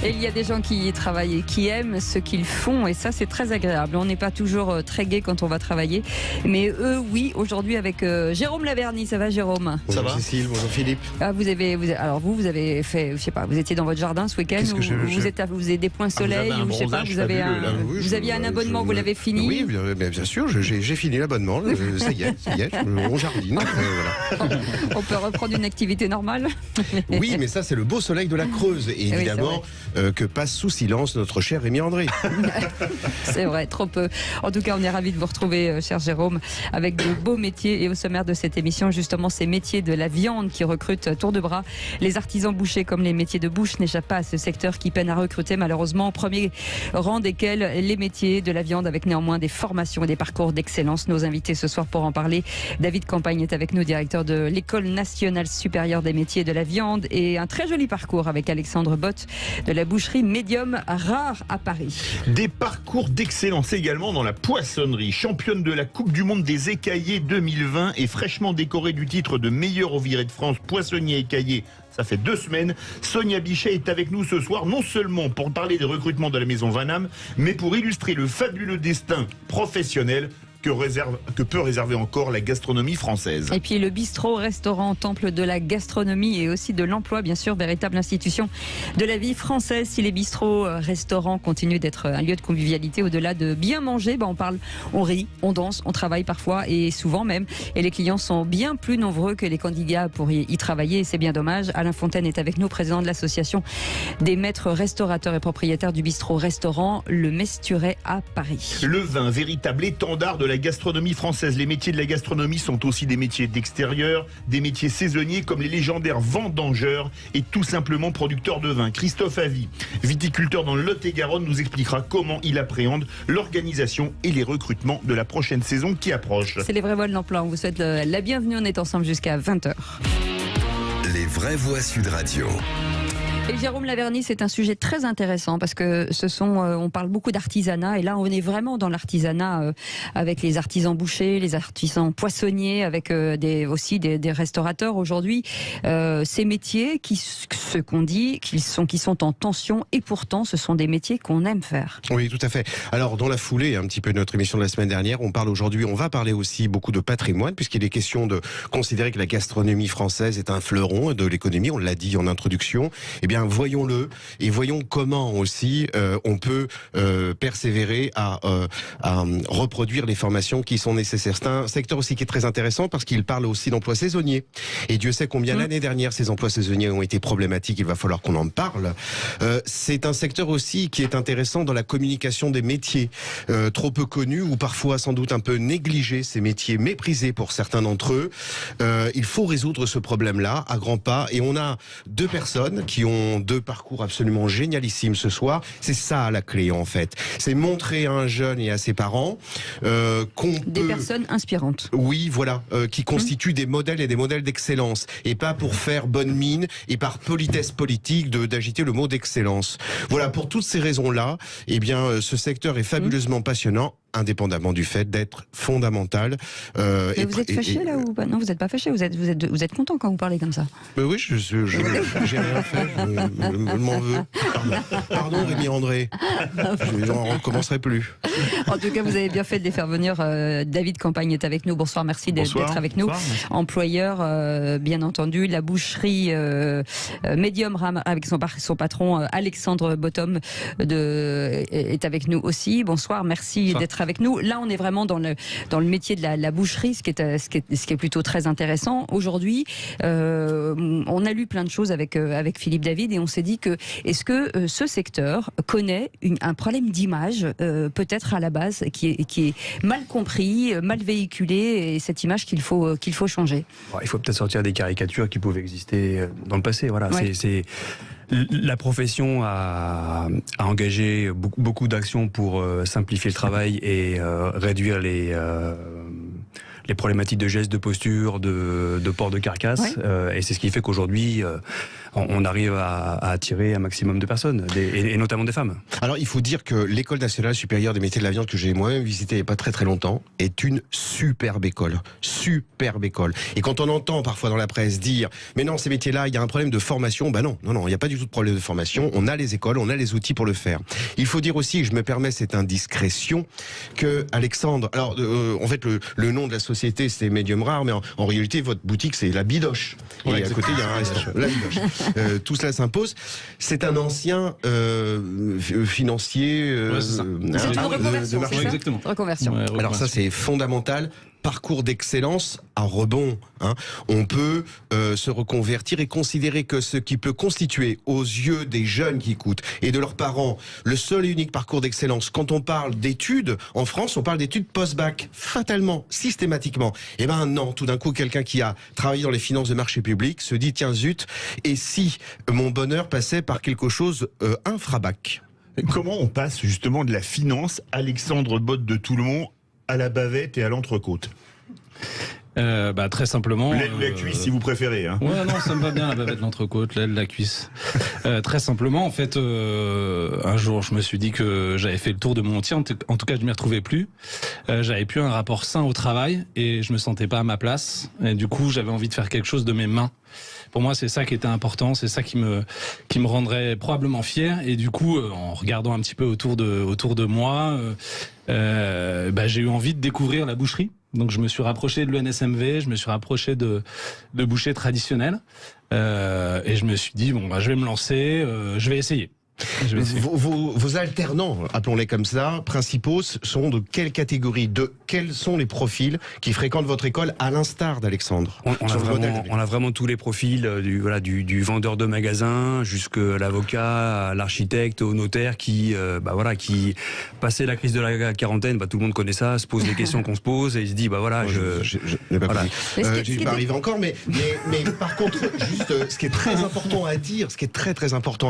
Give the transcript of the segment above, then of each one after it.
Et il y a des gens qui y travaillent et qui aiment ce qu'ils font, et ça c'est très agréable. On n'est pas toujours très gai quand on va travailler, mais eux oui. Aujourd'hui avec Jérôme Laverny. Ça va, Jérôme? Ça va. Cécile, bonjour Philippe. Ah, vous avez fait, je sais pas, vous étiez dans votre jardin ce week-end, vous avez des points soleil, ou je sais pas, vous aviez un abonnement, vous l'avez fini? Oui, bien sûr, j'ai fini l'abonnement. Ça y est, on jardine. Voilà. On peut reprendre une activité normale. Oui, mais ça c'est le beau soleil de la Creuse, et évidemment que passe sous silence notre cher Rémi André. C'est vrai, trop peu. En tout cas, on est ravis de vous retrouver, cher Jérôme, avec de beaux métiers, et au sommaire de cette émission, justement, ces métiers de la viande qui recrutent à tour de bras. Les artisans bouchers comme les métiers de bouche n'échappent pas à ce secteur qui peine à recruter, malheureusement, au premier rang desquels les métiers de la viande, avec néanmoins des formations et des parcours d'excellence. Nos invités ce soir pour en parler, David Campagne est avec nous, directeur de l'École nationale supérieure des métiers de la viande, et un très joli parcours avec Alexandre Botte de la boucherie Médium Rare à Paris. Des parcours d'excellence également dans la poissonnerie. Championne de la Coupe du Monde des écaillés 2020 et fraîchement décorée du titre de meilleur ouvrier de France poissonnier écaillé. Ça fait 2 semaines. Sonia Bichet est avec nous ce soir, non seulement pour parler des recrutements de la maison Vanham, mais pour illustrer le fabuleux destin professionnel que peut réserver encore la gastronomie française. Et puis le bistrot, restaurant, temple de la gastronomie et aussi de l'emploi, bien sûr, véritable institution de la vie française. Si les bistrots, restaurants continuent d'être un lieu de convivialité, au-delà de bien manger, on parle, on rit, on danse, on travaille parfois et souvent même. Et les clients sont bien plus nombreux que les candidats pour y travailler, et c'est bien dommage. Alain Fontaine est avec nous, président de l'association des maîtres restaurateurs et propriétaires du bistrot-restaurant Le Mesturet à Paris. Le vin, véritable étendard de la gastronomie française. Les métiers de la gastronomie sont aussi des métiers d'extérieur, des métiers saisonniers comme les légendaires vendangeurs et tout simplement producteurs de vin. Christophe Avy, viticulteur dans le Lot-et-Garonne, nous expliquera comment il appréhende l'organisation et les recrutements de la prochaine saison qui approche. C'est les vraies voix de l'emploi. On vous souhaite la bienvenue. On est ensemble jusqu'à 20h. Les vraies voix Sud Radio. Et Jérôme Laverny, c'est un sujet très intéressant parce que on parle beaucoup d'artisanat, et là on est vraiment dans l'artisanat avec les artisans bouchers, les artisans poissonniers, avec aussi des restaurateurs aujourd'hui. Ces métiers qu'on dit qui sont en tension, et pourtant ce sont des métiers qu'on aime faire. Oui, tout à fait. Alors dans la foulée, un petit peu de notre émission de la semaine dernière, on va parler aussi beaucoup de patrimoine, puisqu'il est question de considérer que la gastronomie française est un fleuron de l'économie. On l'a dit en introduction. Eh bien, voyons-le, et voyons comment aussi on peut persévérer à reproduire les formations qui sont nécessaires. C'est un secteur aussi qui est très intéressant parce qu'il parle aussi d'emplois saisonniers. Et Dieu sait combien l'année dernière ces emplois saisonniers ont été problématiques. Il va falloir qu'on en parle. C'est un secteur aussi qui est intéressant dans la communication des métiers, trop peu connus ou parfois sans doute un peu négligés, ces métiers méprisés pour certains d'entre eux. Il faut résoudre ce problème-là à grands pas, et on a 2 personnes qui ont 2 parcours absolument génialissimes ce soir. C'est ça la clé en fait. C'est montrer à un jeune et à ses parents des personnes inspirantes. Oui, voilà, qui constituent des modèles et des modèles d'excellence, et pas pour faire bonne mine et par politesse politique d'agiter le mot d'excellence. Voilà, pour toutes ces raisons-là, eh bien, ce secteur est fabuleusement passionnant, indépendamment du fait d'être fondamental. Mais vous êtes fâché là ou pas? Non, vous n'êtes pas fâché. Vous êtes content quand vous parlez comme ça? Mais oui, j'ai rien fait. Je m'en veux. Pardon, Rémi André. Je n'en recommencerai plus. En tout cas, vous avez bien fait de les faire venir. David Campagne est avec nous. Bonsoir, merci d'être avec nous. Bonsoir. Employeur, bien entendu, la boucherie Médium Rare avec son patron Alexandre Bottom est avec nous aussi. Bonsoir, merci d'être avec nous. Là, on est vraiment dans le métier de la boucherie, ce qui est plutôt très intéressant. Aujourd'hui, on a lu plein de choses avec Philippe David, et on s'est dit que est-ce que ce secteur connaît un problème d'image, peut-être à la base, qui est mal compris, mal véhiculé, et cette image qu'il faut changer. Il faut peut-être sortir des caricatures qui pouvaient exister dans le passé. Voilà, ouais. La profession a engagé beaucoup d'actions pour simplifier le travail et réduire les problématiques de gestes, de posture, de port de carcasse. Ouais. Et c'est ce qui fait qu'aujourd'hui, on arrive à attirer un maximum de personnes, et notamment des femmes. Alors il faut dire que l'École nationale supérieure des métiers de la viande, que j'ai moi-même visité il n'y a pas très très longtemps, est une superbe école. Superbe école. Et quand on entend parfois dans la presse dire mais non, ces métiers-là, il y a un problème de formation, ben non, il n'y a pas du tout de problème de formation. On a les écoles, on a les outils pour le faire. Il faut dire aussi, et je me permets cette indiscrétion, que Alexandre, alors en fait le nom de la société c'est Medium Rare, mais en réalité votre boutique c'est La Bidoche. Ouais, et à côté il y a un restaurant, La Bidoche. Tout cela s'impose. C'est un ancien financier c'est une reconversion, de marché. c'est ça Exactement. Reconversion. Ouais, Alors ça c'est fondamental. Parcours d'excellence à rebond. On peut se reconvertir et considérer que ce qui peut constituer aux yeux des jeunes qui écoutent et de leurs parents le seul et unique parcours d'excellence. Quand on parle d'études, en France, on parle d'études post-bac, fatalement, systématiquement. Eh ben non, tout d'un coup, quelqu'un qui a travaillé dans les finances de marché public se dit tiens zut, et si mon bonheur passait par quelque chose infra-bac? Comment on passe justement de la finance, Alexandre Botte de Toulmont, à la bavette et à l'entrecôte? Très simplement. L'aile ou la cuisse, si vous préférez. Hein. Ouais, non, ça me va bien la bavette, l'entrecôte, l'aile, la cuisse. Très simplement, en fait, un jour, je me suis dit que j'avais fait le tour de mon métier. En tout cas, je m'y retrouvais plus. J'avais plus un rapport sain au travail et je me sentais pas à ma place. Et du coup, j'avais envie de faire quelque chose de mes mains. Pour moi, c'est ça qui était important, c'est ça qui me rendrait probablement fier. Et du coup, en regardant un petit peu autour de moi, j'ai eu envie de découvrir la boucherie. Donc, je me suis rapproché de l'ENSMV, je me suis rapproché de bouchers traditionnels, et je me suis dit je vais me lancer, je vais essayer. Vos alternants, appelons-les comme ça, principaux, sont de quelle catégorie? Quels sont les profils qui fréquentent votre école, à l'instar d'Alexandre? On a vraiment tous les profils, du vendeur de magasin jusqu'à l'avocat, à l'architecte, au notaire qui passé la crise de la quarantaine, tout le monde connaît ça, se pose les questions qu'on se pose et il se dit je n'ai pas compris. J'y pas arrivé encore, mais par contre, juste ce qui est très important à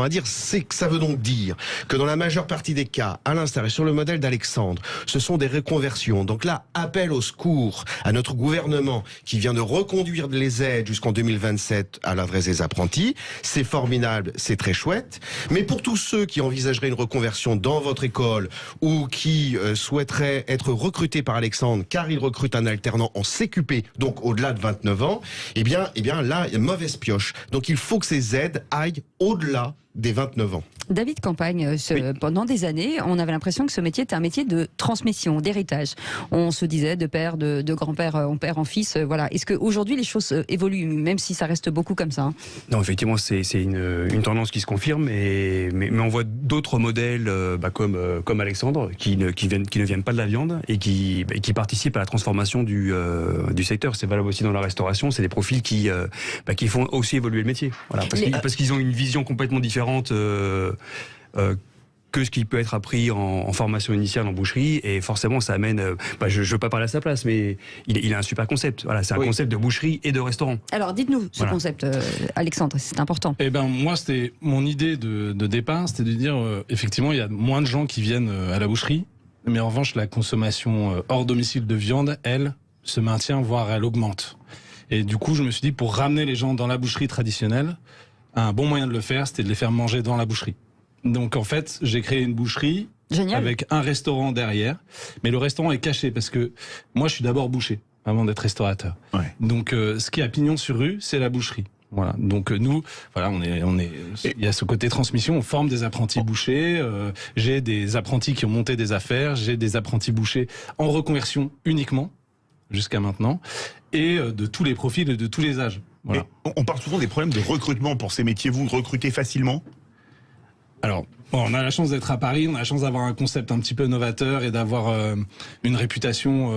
dire, c'est que ça veut donc dire que dans la majeure partie des cas, à l'instar et sur le modèle d'Alexandre, ce sont des reconversions. Donc là, appel au secours à notre gouvernement qui vient de reconduire les aides jusqu'en 2027 à l'adresse des apprentis. C'est formidable, c'est très chouette. Mais pour tous ceux qui envisageraient une reconversion dans votre école ou qui souhaiteraient être recrutés par Alexandre car il recrute un alternant en CQP, donc au-delà de 29 ans, eh bien là, il y a mauvaise pioche. Donc il faut que ces aides aillent au-delà des 29 ans. David Campagne, pendant des années, on avait l'impression que ce métier était un métier de transmission, d'héritage. On se disait de père, de grand-père en père, en fils, voilà. Est-ce qu'aujourd'hui les choses évoluent, même si ça reste beaucoup comme ça? Non, effectivement, c'est une tendance qui se confirme, mais on voit d'autres modèles comme Alexandre qui ne viennent pas de la viande et qui participent à la transformation du secteur. C'est valable aussi dans la restauration. C'est des profils qui font aussi évoluer le métier. Voilà, parce qu'ils ont une vision complètement différente que ce qui peut être appris en formation initiale en boucherie, et forcément ça amène, je ne veux pas parler à sa place, mais il a un super concept. Voilà, c'est un concept de boucherie et de restaurant. Alors dites-nous ce concept, Alexandre, c'est important. Moi, c'était mon idée de départ, c'était de dire effectivement il y a moins de gens qui viennent à la boucherie, mais en revanche la consommation hors domicile de viande, elle, se maintient, voire elle augmente. Et du coup je me suis dit, pour ramener les gens dans la boucherie traditionnelle, un bon moyen de le faire, c'était de les faire manger dans la boucherie. Donc en fait, j'ai créé une boucherie avec un restaurant derrière, mais le restaurant est caché parce que moi je suis d'abord boucher avant d'être restaurateur. Ouais. Donc ce qui est à pignon sur rue, c'est la boucherie. Voilà. Donc nous, il y a ce côté transmission. On forme des apprentis bouchers. J'ai des apprentis qui ont monté des affaires. J'ai des apprentis bouchers en reconversion uniquement jusqu'à maintenant, et de tous les profils et de tous les âges. Voilà. On parle souvent des problèmes de recrutement pour ces métiers. Vous recrutez facilement? Alors, on a la chance d'être à Paris, on a la chance d'avoir un concept un petit peu novateur et d'avoir une réputation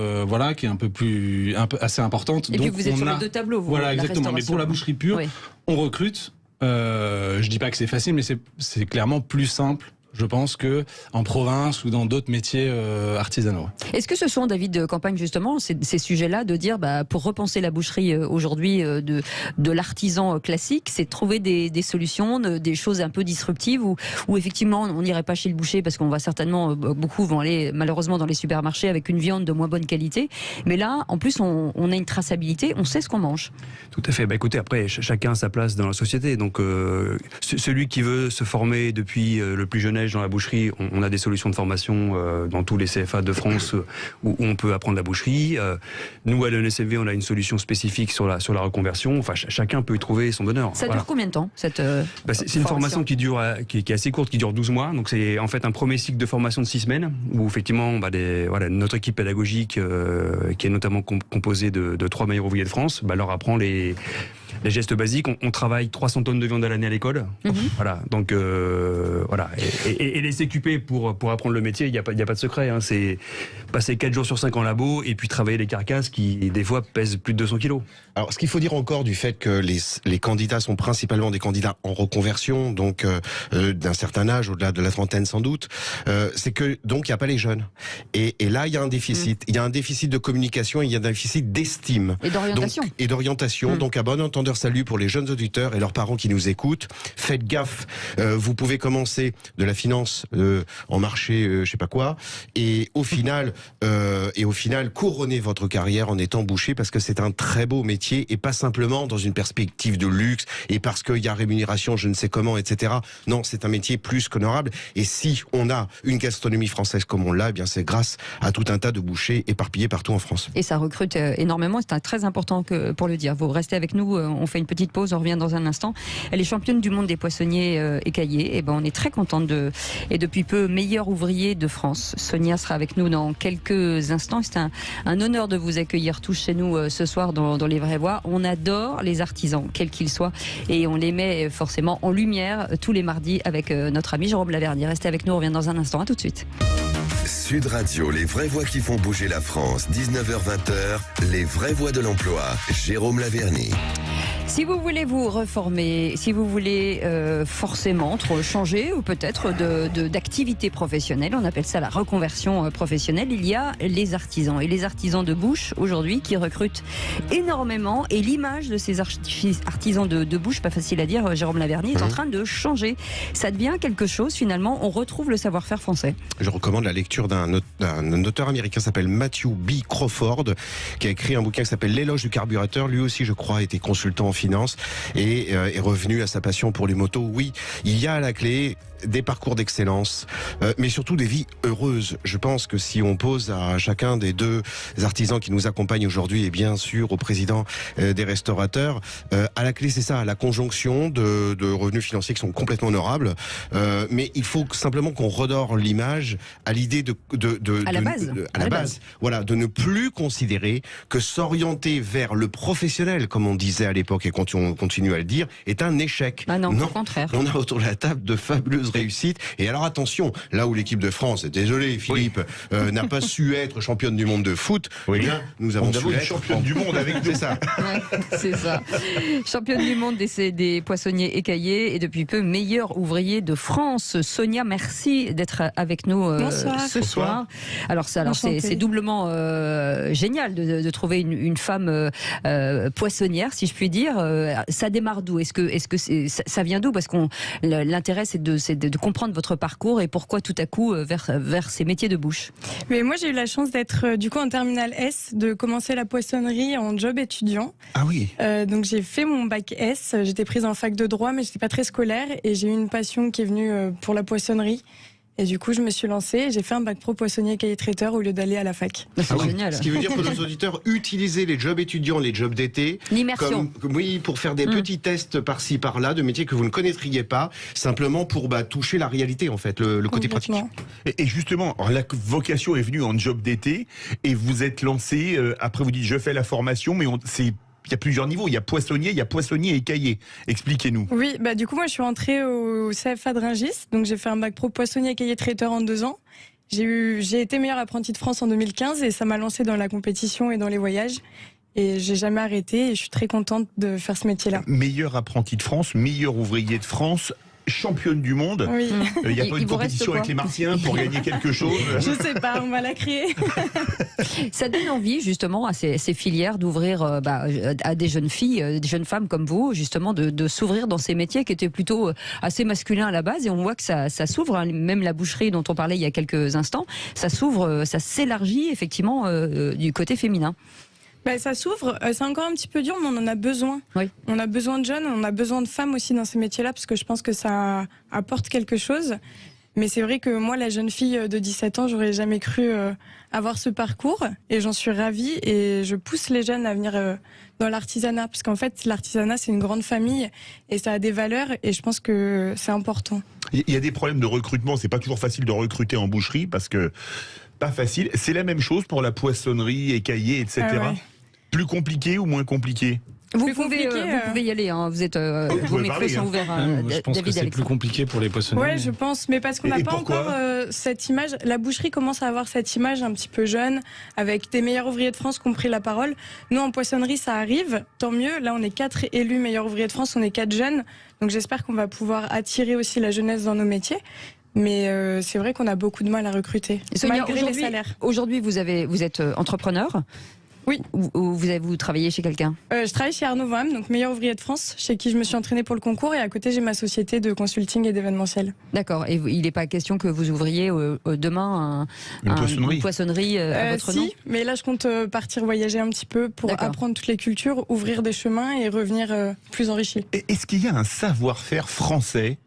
qui est assez importante. Et donc, puis vous êtes sur les deux tableaux. Voilà, exactement. Mais pour la boucherie pure, on recrute. Je dis pas que c'est facile, mais c'est clairement plus simple, je pense, que en province ou dans d'autres métiers artisanaux. Est-ce que ce sont, David de Campagne, justement, ces sujets-là, de dire, pour repenser la boucherie aujourd'hui de l'artisan classique, c'est de trouver des solutions, des choses un peu disruptives, où effectivement, on n'irait pas chez le boucher, parce qu'on va certainement, beaucoup vont aller malheureusement dans les supermarchés avec une viande de moins bonne qualité. Mais là, en plus, on a une traçabilité, on sait ce qu'on mange. Tout à fait. Écoutez, après, chacun a sa place dans la société. Donc, celui qui veut se former depuis le plus jeune âge dans la boucherie, on a des solutions de formation dans tous les CFA de France où on peut apprendre la boucherie. Nous, à l'ENSMV, on a une solution spécifique sur la reconversion. Enfin, chacun peut y trouver son bonheur. Ça dure combien de temps, cette c'est une formation qui est assez courte, qui dure 12 mois. Donc, c'est en fait un premier cycle de formation de 6 semaines où, effectivement, notre équipe pédagogique, qui est notamment composée de 3 meilleurs ouvriers de France, leur apprend les gestes basiques. On travaille 300 tonnes de viande à l'année à l'école. Voilà. Donc, Et les CQP pour apprendre le métier, il n'y a pas de secret. Hein. C'est passer 4 jours sur 5 en labo et puis travailler les carcasses qui, des fois, pèsent plus de 200 kilos. Alors, ce qu'il faut dire encore du fait que les candidats sont principalement des candidats en reconversion, donc d'un certain âge, au-delà de la trentaine sans doute, c'est que donc il n'y a pas les jeunes. Et là, il y a un déficit. Il y a un déficit de communication, il y a un déficit d'estime. Et d'orientation. Donc, à bon entendeur, salut pour les jeunes auditeurs et leurs parents qui nous écoutent. Faites gaffe. Vous pouvez commencer de la finance en marché, je sais pas quoi, et au final, couronner votre carrière en étant boucher, parce que c'est un très beau métier et pas simplement dans une perspective de luxe et parce qu'il y a rémunération, je ne sais comment, etc. Non, c'est un métier plus qu'honorable. Et si on a une gastronomie française comme on l'a, eh bien c'est grâce à tout un tas de bouchers éparpillés partout en France. Et ça recrute énormément. C'est très important pour le dire. Vous restez avec nous. On fait une petite pause. On revient dans un instant. Elle est championne du monde des poissonniers écaillés. Et on est très contente et depuis peu meilleure ouvrier de France. Sonia sera avec nous dans quelques instants. C'est un honneur de vous accueillir tous chez nous ce soir dans Les Vraies Voix. On adore les artisans, quels qu'ils soient, et on les met forcément en lumière tous les mardis avec notre ami Jérôme Laverny. Restez avec nous. On revient dans un instant. À tout de suite. Sud Radio, les vraies voix qui font bouger la France, 19h-20h, les vraies voix de l'emploi, Jérôme Laverny. Si vous voulez vous reformer, si vous voulez forcément changer ou peut-être d'activité professionnelle, on appelle ça la reconversion professionnelle, il y a les artisans. Et les artisans de bouche aujourd'hui qui recrutent énormément, et l'image de ces artisans de bouche, pas facile à dire, Jérôme Laverny, est en train de changer. Ça devient quelque chose, finalement, on retrouve le savoir-faire français. Je recommande la lecture d'un auteur américain qui s'appelle Matthew B. Crawford, qui a écrit un bouquin qui s'appelle L'éloge du carburateur. Lui aussi, je crois, était consultant en finance et est revenu à sa passion pour les motos. Oui, il y a à la clé des parcours d'excellence, mais surtout des vies heureuses. Je pense que si on pose à chacun des deux artisans qui nous accompagnent aujourd'hui, et bien sûr au président des restaurateurs, à la clé c'est ça, la conjonction de revenus financiers qui sont complètement honorables, mais il faut simplement qu'on redore l'image à l'idée à la base. Voilà, de ne plus considérer que s'orienter vers le professionnel, comme on disait à l'époque et on continue à le dire, est un échec. Non, au contraire. On a autour de la table de fabuleuses réussite. Et alors attention, là où l'équipe de France, désolé Philippe, n'a pas su être championne du monde de foot, oui. Eh bien, nous avons su une être championne du monde avec nous. C'est ça. Ouais, c'est ça. Championne du monde des poissonniers écaillés et depuis peu meilleure ouvrier de France. Sonia, merci d'être avec nous ce soir. Alors c'est doublement génial de trouver une femme poissonnière, si je puis dire. Ça démarre d'où ? Est-ce que ça vient d'où ? Parce que l'intérêt c'est de comprendre votre parcours et pourquoi tout à coup vers ces métiers de bouche. Mais moi j'ai eu la chance d'être du coup en terminale S, de commencer la poissonnerie en job étudiant. Ah oui. Donc j'ai fait mon bac S, j'étais prise en fac de droit mais j'étais pas très scolaire et j'ai eu une passion qui est venue pour la poissonnerie. Et du coup, je me suis lancée et j'ai fait un bac pro poissonnier cahier traiteur au lieu d'aller à la fac. C'est génial. Ce qui veut dire que nos auditeurs utilisez les jobs étudiants, les jobs d'été, l'immersion. Oui, pour faire des petits tests par-ci, par-là, de métiers que vous ne connaîtriez pas, simplement pour toucher la réalité, en fait, le côté pratique. Et justement, la vocation est venue en job d'été et vous êtes lancé, après vous dites je fais la formation, mais il y a plusieurs niveaux, il y a poissonnier écaillé. Expliquez-nous. Oui, du coup moi je suis rentrée au CFA de Rungis, donc j'ai fait un bac pro poissonnier cahier traiteur en 2 ans. J'ai été meilleure apprentie de France en 2015 et ça m'a lancée dans la compétition et dans les voyages. Et j'ai jamais arrêté et je suis très contente de faire ce métier-là. Meilleur apprenti de France, meilleur ouvrier de France. championne du monde. Oui. Il n'y a pas une compétition avec les Martiens pour gagner quelque chose? Je sais pas, on va la créer. Ça donne envie justement à ces filières d'ouvrir à des jeunes filles, des jeunes femmes comme vous, justement de s'ouvrir dans ces métiers qui étaient plutôt assez masculins à la base, et on voit que ça s'ouvre, hein. Même la boucherie dont on parlait il y a quelques instants, ça s'ouvre, ça s'élargit effectivement du côté féminin. Ça s'ouvre, c'est encore un petit peu dur, mais on en a besoin. Oui. On a besoin de jeunes, on a besoin de femmes aussi dans ces métiers-là, parce que je pense que ça apporte quelque chose. Mais c'est vrai que moi, la jeune fille de 17 ans, j'aurais jamais cru avoir ce parcours, et j'en suis ravie, et je pousse les jeunes à venir dans l'artisanat, parce qu'en fait, l'artisanat, c'est une grande famille, et ça a des valeurs, et je pense que c'est important. Il y a des problèmes de recrutement, c'est pas toujours facile de recruter en boucherie, parce que pas facile. C'est la même chose pour la poissonnerie, écaillé, etc. Ah ouais. Plus compliqué ou moins compliqué? Vous pouvez y aller, hein. Vous êtes, vos micros sont ouverts. Je pense que c'est plus compliqué pour les poissonniers. Ouais, je pense, mais parce qu'on n'a pas encore cette image. La boucherie commence à avoir cette image un petit peu jeune, avec des meilleurs ouvriers de France qui ont pris la parole. Nous, en poissonnerie, ça arrive, tant mieux. Là, on est 4 élus meilleurs ouvriers de France, on est 4 jeunes. Donc j'espère qu'on va pouvoir attirer aussi la jeunesse dans nos métiers. Mais c'est vrai qu'on a beaucoup de mal à recruter, malgré les salaires. Aujourd'hui, vous êtes entrepreneur. Oui. Ou vous travaillez chez quelqu'un? Je travaille chez Arnaud Vanham, donc meilleur ouvrier de France, chez qui je me suis entraînée pour le concours, et à côté j'ai ma société de consulting et d'événementiel. D'accord. Et il n'est pas question que vous ouvriez demain une poissonnerie à votre nom? Si, mais là je compte partir voyager un petit peu pour apprendre toutes les cultures, ouvrir des chemins et revenir plus enrichi. Est-ce qu'il y a un savoir-faire français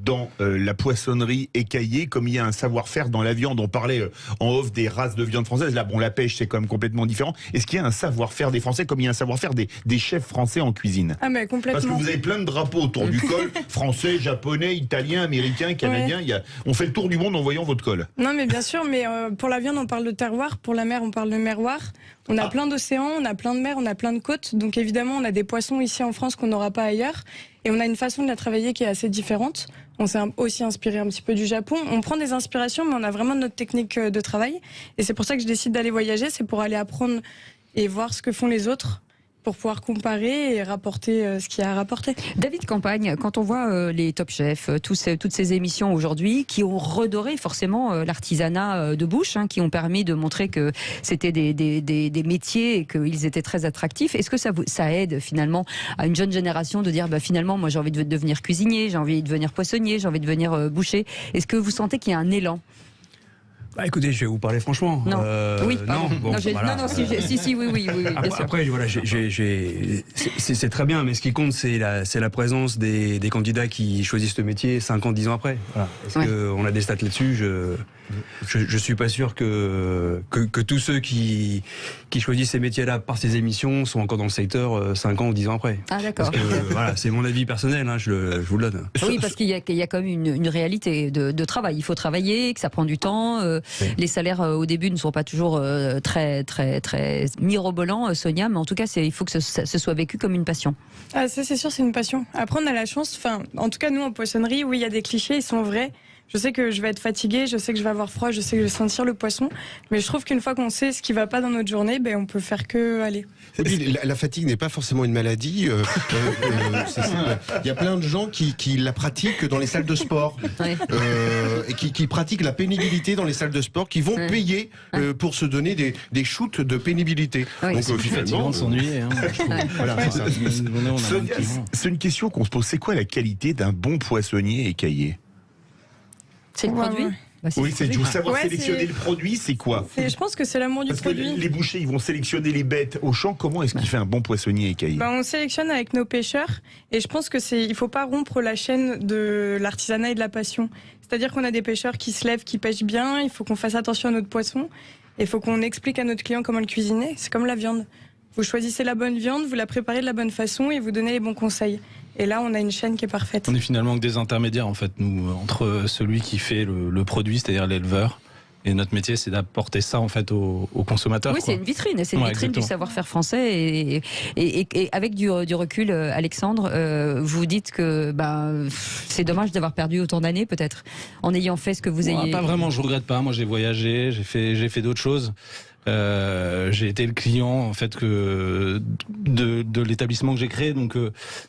dans la poissonnerie écaillée, comme il y a un savoir-faire dans la viande? On parlait en off des races de viande française. Là, bon, la pêche, c'est quand même complètement différent. Est-ce qu'il y a un savoir-faire des Français, comme il y a un savoir-faire des chefs français en cuisine? Ah, mais complètement. Parce que vous avez plein de drapeaux autour du col, français, japonais, italien, américain, canadien. Ouais. On fait le tour du monde en voyant votre col. Non, mais bien sûr, mais pour la viande, on parle de terroir. Pour la mer, on parle de merroir. On a plein d'océans, on a plein de mers, on a plein de côtes. Donc évidemment, on a des poissons ici en France qu'on n'aura pas ailleurs. Et on a une façon de la travailler qui est assez différente. On s'est aussi inspiré un petit peu du Japon. On prend des inspirations, mais on a vraiment notre technique de travail. Et c'est pour ça que je décide d'aller voyager. C'est pour aller apprendre et voir ce que font les autres, pour pouvoir comparer et rapporter ce qu'il y a à rapporter. David Campagne, quand on voit les Top Chefs, toutes ces émissions aujourd'hui qui ont redoré forcément l'artisanat de bouche, hein, qui ont permis de montrer que c'était des métiers et qu'ils étaient très attractifs, est-ce que ça aide finalement à une jeune génération de dire finalement moi j'ai envie de devenir cuisinier, j'ai envie de devenir poissonnier, j'ai envie de devenir boucher? Est-ce que vous sentez qu'il y a un élan? Écoutez, je vais vous parler franchement. Non. Oui, pardon. Non, bon, non, voilà. non, oui, bien sûr. Après, voilà, c'est très bien, mais ce qui compte, c'est la présence des candidats qui choisissent le métier 5 ans, 10 ans après. Voilà. Est-ce qu'on a des stats là-dessus? Je suis pas sûr que tous ceux qui choisissent ces métiers-là par ces émissions sont encore dans le secteur 5 ans ou 10 ans après. Ah d'accord. Voilà, c'est mon avis personnel, hein, je vous le donne. Oui, parce qu'il y a quand même une réalité de travail. Il faut travailler, que ça prend du temps. Oui. Les salaires au début ne sont pas toujours très mirobolants, Sonia, mais en tout cas, il faut que ce soit vécu comme une passion. Ah, ça c'est sûr, c'est une passion. Après, on a la chance, en tout cas nous en poissonnerie, oui, il y a des clichés, ils sont vrais. Je sais que je vais être fatiguée, je sais que je vais avoir froid, je sais que je vais sentir le poisson, mais je trouve qu'une fois qu'on sait ce qui va pas dans notre journée, on peut faire que aller. Et puis, la fatigue n'est pas forcément une maladie. Il y a plein de gens qui la pratiquent dans les salles de sport, et qui pratiquent la pénibilité dans les salles de sport, qui vont payer pour se donner des shoots de pénibilité. Donc finalement, de s'ennuyer. Hein, voilà, c'est une question qu'on se pose. C'est quoi la qualité d'un bon poissonnier écaillé? C'est le produit. Oui, c'est de savoir sélectionner le produit, c'est quoi? Je pense que c'est l'amour du produit. Que les bouchers, ils vont sélectionner les bêtes au champ. Comment est-ce qu'il fait un bon poissonnier écaillé? On sélectionne avec nos pêcheurs, et je pense que il faut pas rompre la chaîne de l'artisanat et de la passion. C'est-à-dire qu'on a des pêcheurs qui se lèvent, qui pêchent bien. Il faut qu'on fasse attention à notre poisson. Il faut qu'on explique à notre client comment le cuisiner. C'est comme la viande. Vous choisissez la bonne viande, vous la préparez de la bonne façon et vous donnez les bons conseils. Et là, on a une chaîne qui est parfaite. On est finalement que des intermédiaires, en fait, nous, entre celui qui fait le produit, c'est-à-dire l'éleveur, et notre métier, c'est d'apporter ça, en fait, aux consommateurs. Oui, c'est une vitrine. C'est une vitrine du savoir-faire français. Et avec du recul, Alexandre, vous dites que c'est dommage d'avoir perdu autant d'années, peut-être, en ayant fait ce que vous ayez... Pas vraiment, je regrette pas. Moi, j'ai voyagé, j'ai fait d'autres choses. J'ai été le client en fait de l'établissement que j'ai créé. Donc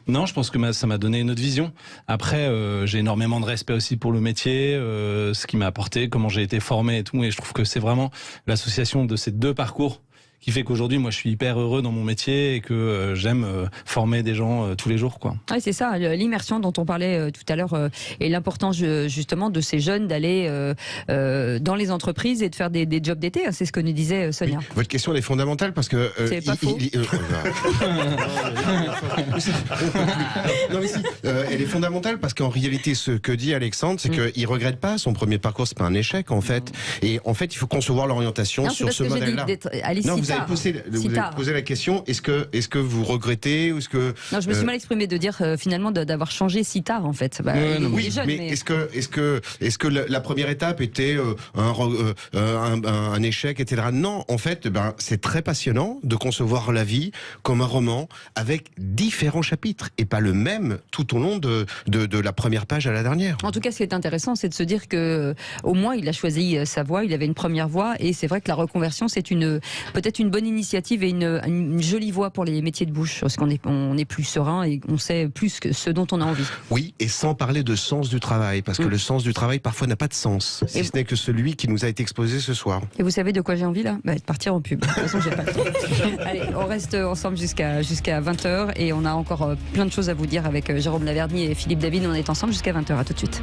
non, je pense que ça m'a donné une autre vision. Après, j'ai énormément de respect aussi pour le métier, ce qui m'a apporté, comment j'ai été formé et tout. Et je trouve que c'est vraiment l'association de ces deux parcours qui fait qu'aujourd'hui, moi, je suis hyper heureux dans mon métier et que j'aime former des gens tous les jours, quoi. Ouais, c'est ça, l'immersion dont on parlait tout à l'heure et l'importance justement de ces jeunes d'aller dans les entreprises et de faire des jobs d'été. C'est ce que nous disait Sonia. Oui, votre question elle est fondamentale parce que c'est pas faux. Non mais si, elle est fondamentale parce qu'en réalité, ce que dit Alexandre, c'est qu'il regrette pas son premier parcours, c'est pas un échec en fait. Et en fait, il faut concevoir l'orientation sur ce modèle-là. Non, vous avez posé la question. Est-ce que vous regrettez ou est-ce que non, je me suis mal exprimé de dire finalement d'avoir changé si tard en fait. Oui, jeune, mais est-ce que la première étape était un échec, etc. Non, en fait, c'est très passionnant de concevoir la vie comme un roman avec différents chapitres et pas le même tout au long de la première page à la dernière. En tout cas, ce qui est intéressant, c'est de se dire que au moins il a choisi sa voie, il avait une première voie et c'est vrai que la reconversion, c'est peut-être une bonne initiative et une jolie voie pour les métiers de bouche, parce qu'on est plus serein et on sait plus que ce dont on a envie. Oui, et sans parler de sens du travail, parce que le sens du travail parfois n'a pas de sens, si ce n'est que celui qui nous a été exposé ce soir. Et vous savez de quoi j'ai envie là ? De partir en pub. De toute façon, j'ai pas le temps. Allez, on reste ensemble jusqu'à 20h et on a encore plein de choses à vous dire avec Jérôme Laverny et Philippe David. On est ensemble jusqu'à 20h. À tout de suite.